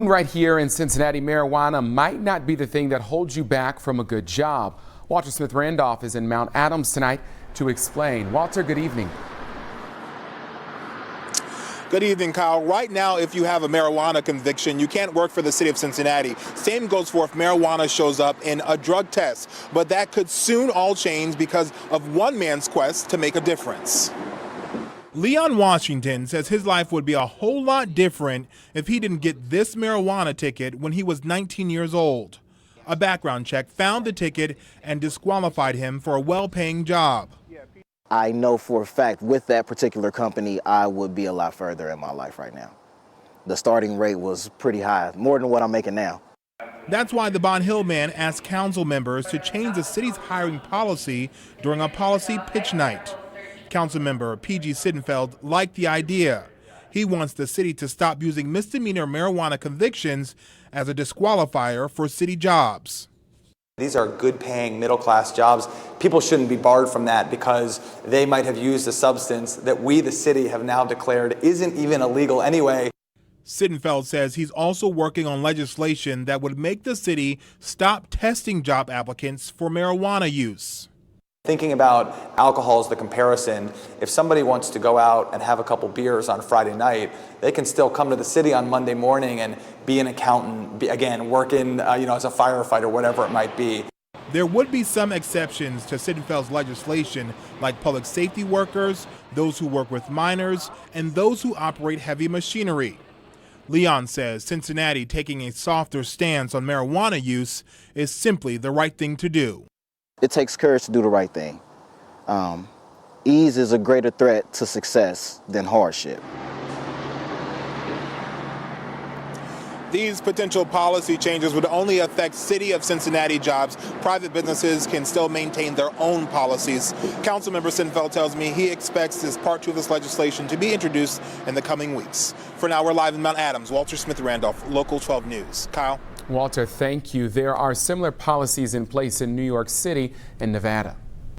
Right here in Cincinnati, marijuana might not be the thing that holds you back from a good job. Walter Smith-Randolph is in Mount Adams tonight to explain. Walter, good evening. Good evening, Kyle. Right now, if you have a marijuana conviction, you can't work for the city of Cincinnati. Same goes for if marijuana shows up in a drug test. But that could soon all change because of one man's quest to make a difference. Leon Washington says his life would be a whole lot different if he didn't get this marijuana ticket when he was 19 years old. A background check found the ticket and disqualified him for a well-paying job. I know for a fact with that particular company, I would be a lot further in my life right now. The starting rate was pretty high, more than what I'm making now. That's why the Bond Hill man asked council members to change the city's hiring policy during a policy pitch night. Councilmember P.G. SITTENFELD liked the idea. He wants the city to stop using misdemeanor marijuana convictions as a disqualifier for city jobs. These are good-paying, middle-class jobs. People shouldn't be barred from that because they might have used a substance that we, the city, have now declared isn't even illegal anyway. Sittenfeld says he's also working on legislation that would make the city stop testing job applicants for marijuana use. Thinking about alcohol as the comparison, if somebody wants to go out and have a couple beers on Friday night, they can still come to the city on Monday morning and be an accountant, again, work in, as a firefighter, whatever it might be. There would be some exceptions to Sittenfeld's legislation, like public safety workers, those who work with minors, and those who operate heavy machinery. Leon says Cincinnati taking a softer stance on marijuana use is simply the right thing to do. It takes courage to do the right thing. Ease is a greater threat to success than hardship. These potential policy changes would only affect City of Cincinnati jobs. Private businesses can still maintain their own policies. Councilmember Sittenfeld tells me he expects this part 2 of this legislation to be introduced in the coming weeks. For now, we're live in Mount Adams. Walter Smith-Randolph, Local 12 News. Kyle? Walter, thank you. There are similar policies in place in New York City and Nevada.